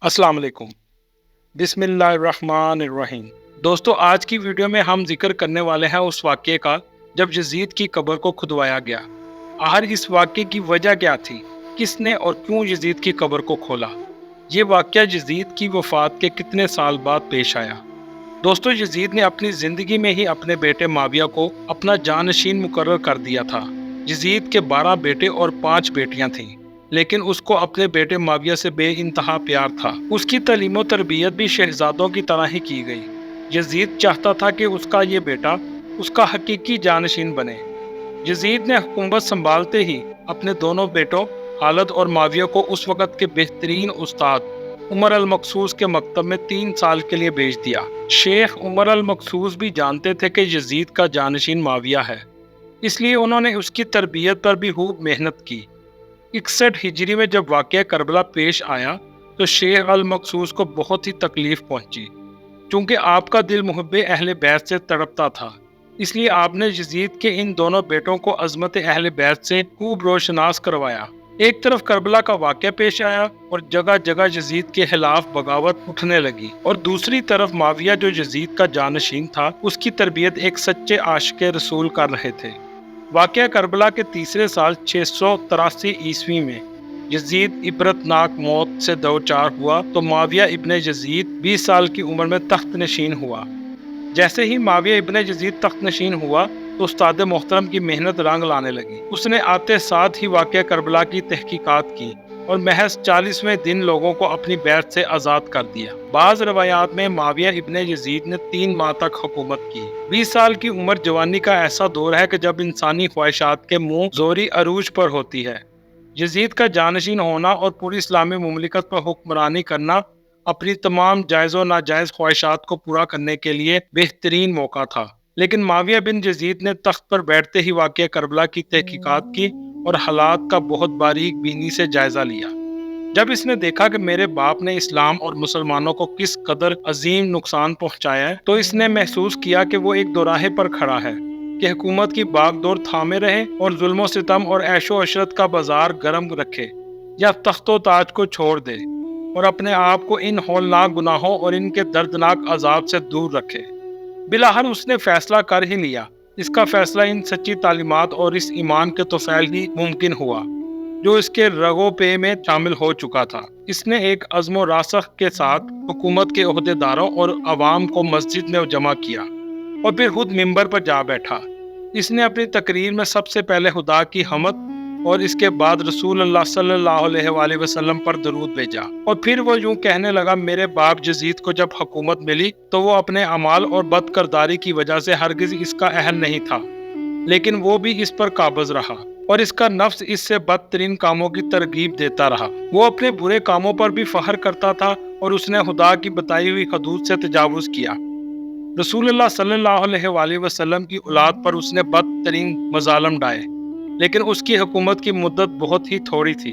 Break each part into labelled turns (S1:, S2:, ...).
S1: अस्सलाम वालेकुम। बिस्मिल्लाहिर्रहमानिर्रहीम। दोस्तों, आज की वीडियो में हम जिक्र करने वाले हैं उस वाक़ये का जब यजीद की कब्र को खुदवाया गया। आखिर इस वाक़ये की वजह क्या थी? किसने और क्यों यजीद की कब्र को खोला? ये वाक़या यजीद की वफ़ात के कितने साल बाद पेश आया? दोस्तों, यजीद ने अपनी ज़िंदगी में ही अपने बेटे मुआविया को अपना जानशीन मुकर्रर कर दिया था। यजीद के 12 बेटे और 5 बेटियां थीं, लेकिन उसको अपने बेटे मुआविया से बेइंतहा प्यार था। उसकी तालीम और तरबियत भी शहजादों की तरह ही की गई। यजीद चाहता था कि उसका ये बेटा उसका हकीकी जानशीन बने। यजीद ने हुकूमत संभालते ही अपने दोनों बेटों खालिद और मुआविया को उस वक़्त के बेहतरीन उस्ताद उमर अल मखसूस के मकतब में 3 साल के लिए भेज दिया। शेख उमर अल मखसूस भी जानते थे कि यजीद का जानशीन मुआविया है, इसलिए उन्होंने उसकी तरबियत पर भी खूब मेहनत की। 61 हिजरी में जब वाक़या करबला पेश आया तो शेख अल मखसूस को बहुत ही तकलीफ पहुंची, क्योंकि आपका दिल मुहब्बे अहले बैत से तड़पता था। इसलिए आपने यजीद के इन दोनों बेटों को अजमत अहले बैत से खूब रोशनास करवाया। एक तरफ करबला का वाक़या पेश आया और जगह जगह यजीद के खिलाफ बगावत उठने लगी, और दूसरी तरफ मुआविया जो यजीद का जानशीन था उसकी तरबियत एक सच्चे आशिक़ रसूल कर रहे थे। वाक़या करबला के तीसरे साल 683 ईस्वी में यजीद इबरतनाक मौत से दो चार हुआ तो मुआविया इब्ने यजीद 20 साल की उम्र में तख्त नशीन हुआ। जैसे ही मुआविया इब्ने यजीद तख्त नशीन हुआ तो उस्ताद मोहतरम की मेहनत रंग लाने लगी। उसने आते साथ ही वाक़या करबला की तहकीकात की और महज 40वें दिन लोगों को अपनी बैत से आज़ाद कर दिया। बाज़ रवायात में मुआविया इब्ने यजीद ने 3 माह तक हुकूमत की। 20 साल की उम्र जवानी का ऐसा दौर है कि जब इंसानी ख्वाहिशात के मुंह जोरी अरूज पर होती है। यजीद का जानशीन होना और पूरी इस्लामी मुमलिकत पर हुक्मरानी करना अपनी तमाम जायज़ व नाजायज़ ख्वाहिशात को पूरा करने के लिए बेहतरीन मौका था। लेकिन मुआविया बिन यजीद ने तख्त पर बैठते ही वाक़या करबला की तहकीकात की और हालात का बहुत बारीक बीनी से जायज़ा लिया। जब इसने देखा कि मेरे बाप ने इस्लाम और मुसलमानों को किस कदर अजीम नुकसान पहुंचाया है, तो इसने महसूस किया कि वो एक दोराहे पर खड़ा है कि हुकूमत की बागडोर थामे रहे और जुल्म सितम और ऐशो अशरत का बाजार गर्म रखे, या तख्तो ताज को छोड़ दे और अपने आप को इन हौलनाक गुनाहों और इनके दर्दनाक अजाब से दूर रखे। बिलाहर उसने फैसला कर ही लिया। इसका फैसला इन सच्ची तालीमात और इस ईमान के तोफैल ही मुमकिन हुआ जो इसके रगो पे में शामिल हो चुका था। इसने एक अज़्म रासख के साथ हुकूमत के ओहदेदारों और अवाम को मस्जिद में जमा किया और फिर खुद मिंबर पर जा बैठा। इसने अपनी तकरीर में सबसे पहले खुदा की हमद और इसके बाद रसूल अल्लाह सल्लल्लाहु अलैहि वसल्लम पर दरूद भेजा, और फिर वो यूं कहने लगा, मेरे बाप यजीद को जब हुकूमत मिली तो वो अपने अमाल और बदकरदारी की वजह से हरगिज इसका अहल नहीं था, लेकिन वो भी इस पर काबज रहा और इसका नफ्स इससे बदतरीन कामों की तरगीब देता रहा। वो अपने बुरे कामों पर भी फख्र करता था और उसने खुदा की बताई हुई हदूद से तजावुज किया। रसूलुल्लाह सल्लल्लाहु अलैहि वसल्लम की औलाद पर उसने बदतरीन मजालम ढाए, लेकिन उसकी हुकूमत की मुद्दत बहुत ही थोड़ी थी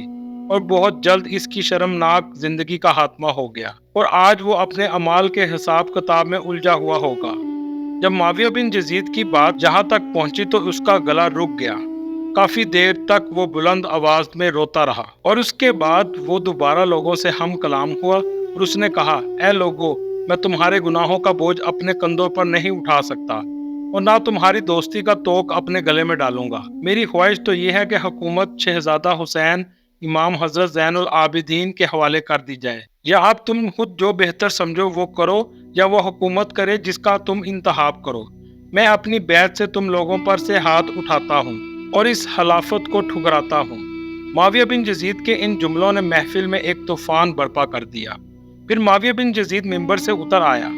S1: और बहुत जल्द इसकी शर्मनाक जिंदगी का खात्मा हो गया और आज वो अपने अमाल के हिसाब किताब में उलझा हुआ होगा। जब मुआविया बिन यजीद की बात जहाँ तक पहुंची तो उसका गला रुक गया। काफी देर तक वो बुलंद आवाज में रोता रहा और उसके बाद वो दोबारा लोगों से हम कलाम हुआ और उसने कहा, ऐ लोगो, मैं तुम्हारे गुनाहों का बोझ अपने कंधों पर नहीं उठा सकता और ना तुम्हारी दोस्ती का तोक अपने गले में डालूंगा। मेरी ख्वाहिश तो ये है कि हुकूमत शहजादा हुसैन इमाम हजरत ज़ैनुल आबिदीन के हवाले कर दी जाए, या आप तुम खुद जो बेहतर समझो वो करो, या वो हुकूमत करे जिसका तुम इंतखाब करो। मैं अपनी बैत से तुम लोगों पर से हाथ उठाता हूँ और इस खिलाफत को ठुकराता हूँ। मुआविया बिन यजीद के इन जुमलों ने महफिल में एक तूफान बर्पा कर दिया। फिर मुआविया बिन यजीद मिंबर से उतर आया।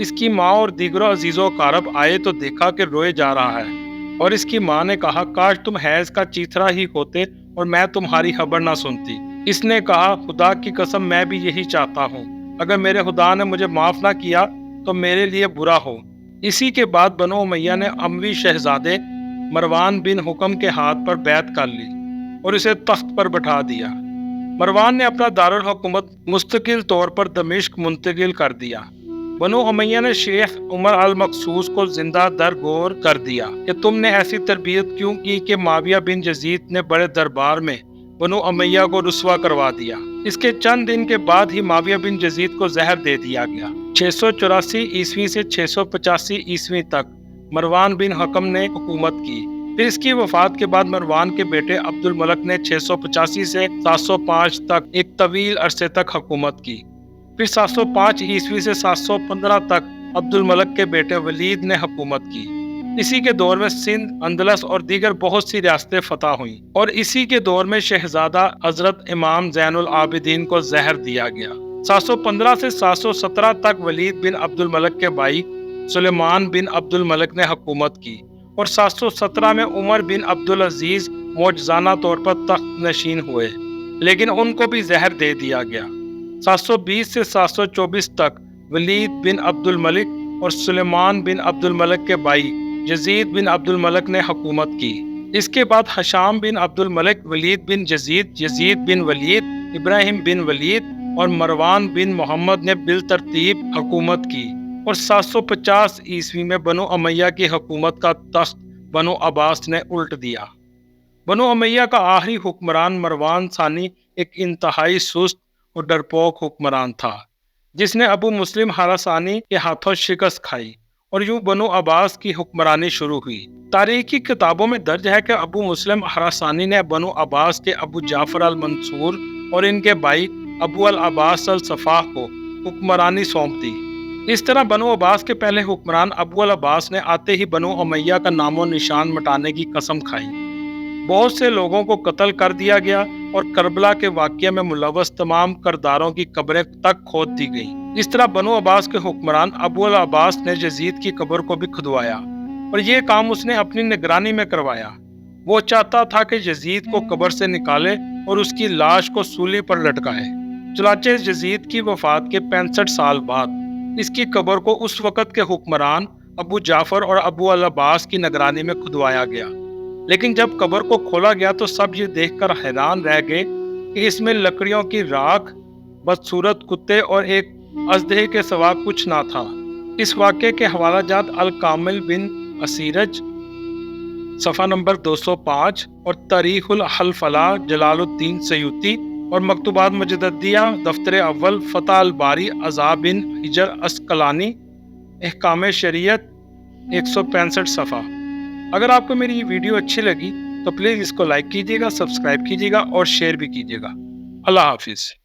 S1: इसकी माँ और दीगरों अजीजों कारब आए तो देखा कि रोए जा रहा है, और इसकी माँ ने कहा, काश तुम हैज का चीथरा ही होते और मैं तुम्हारी खबर ना सुनती। इसने कहा, खुदा की कसम मैं भी यही चाहता हूँ, अगर मेरे खुदा ने मुझे माफ ना किया तो मेरे लिए बुरा हो। इसी के बाद बनो उमैया ने अमवी शहजादे मरवान बिन हुक्म के हाथ पर बैत कर ली और इसे तख्त पर बैठा दिया। मरवान ने अपना दारुल हुकूमत मुस्तकिल तौर पर दमिश्क मुंतकिल कर दिया। बनो उमैया ने शेख उमर अल मखसूस को जिंदा दरगोर कर दिया कि तुमने ऐसी तरबियत क्यों की कि मुआविया बिन यजीद ने बड़े दरबार में बनो उमैया को रुस्वा करवा दिया। اس کے چند دن کے بعد ہی معاویہ بن یزید کو زہر دے دیا گیا۔ 684 عیسوی سے 685 عیسوی تک مروان بن حکم نے حکومت کی۔ پھر اس کی وفات کے بعد مروان کے بیٹے عبد الملک نے 685 سے 705 تک ایک طویل عرصے تک حکومت کی۔ پھر 705 عیسوی سے 715 تک عبد الملک کے بیٹے ولید نے حکومت کی۔ اسی کے دور میں سندھ، اندلس اور دیگر بہت سی ریاستیں فتح ہوئیں، اور اسی کے دور میں شہزادہ حضرت امام زین العابدین کو زہر دیا گیا۔ 715 سے 717 تک ولید بن عبد الملک کے بھائی سلیمان بن عبد الملک نے حکومت کی، اور 717 میں عمر بن عبد العزیز معجزانہ طور پر تخت نشین ہوئے، لیکن ان کو بھی زہر دے دیا گیا۔ 720 سے 724 تک ولید بن عبد الملک اور سلیمان بن عبد الملک کے بھائی یزید بن عبد الملک نے حکومت کی۔ اس کے بعد حشام بن عبد الملک، ولید بن یزید، یزید بن ولید، ابراہیم بن ولید اور مروان بن محمد نے بالترتیب حکومت کی، اور 750 عیسوی میں بنو امیہ کی حکومت کا تخت بنو عباس نے الٹ دیا۔ بنو امیہ کا آخری حکمران مروان ثانی ایک انتہائی سست اور ڈرپوک حکمران تھا، جس نے ابو مسلم خراسانی کے ہاتھوں شکست کھائی، اور یوں بنو عباس کی حکمرانی شروع ہوئی۔ تاریخی کتابوں میں درج ہے کہ ابو مسلم خراسانی نے بنو عباس کے ابو جعفر المنصور اور ان کے بھائی ابو العباس الصفاح کو حکمرانی سونپ دی۔ اس طرح بنو عباس کے پہلے حکمران ابو العباس نے آتے ہی بنو امیہ کا نام و نشان مٹانے کی قسم کھائی۔ بہت سے لوگوں کو قتل کر دیا گیا، اور کربلا کے واقعے میں ملوث تمام کرداروں کی قبریں تک کھود دی گئیں۔ اس طرح بنو عباس کے حکمران ابو العباس نے یزید کی قبر کو بھی کھدوایا، اور یہ کام اس نے اپنی نگرانی میں کروایا۔ وہ چاہتا تھا کہ یزید کو قبر سے نکالے اور اس کی لاش کو سولی پر لٹکائے۔ چنانچہ یزید کی وفات کے 65 سال بعد اس کی قبر کو اس وقت کے حکمران ابو جعفر اور ابو العباس کی نگرانی میں کھدوایا گیا۔ لیکن جب قبر کو کھولا گیا تو سب یہ دیکھ کر حیران رہ گئے کہ اس میں لکڑیوں کی راکھ، بدصورت کتے اور ایک اژدہے کے سوا کچھ نہ تھا۔ اس واقعے کے حوالہ جات الکامل بن اسیرج صفحہ نمبر 205 اور تاریخ الحلفلہ جلال الدین سیوطی اور مکتوبات مجددیہ دفتر اول فتح الباری عزا بن حجر اسقلانی احکام شریعت 165 صفحہ۔ اگر آپ کو میری یہ ویڈیو اچھی لگی تو پلیز اس کو لائک کیجیے گا، سبسکرائب کیجیے گا اور شیئر بھی کیجیے گا۔ اللہ حافظ۔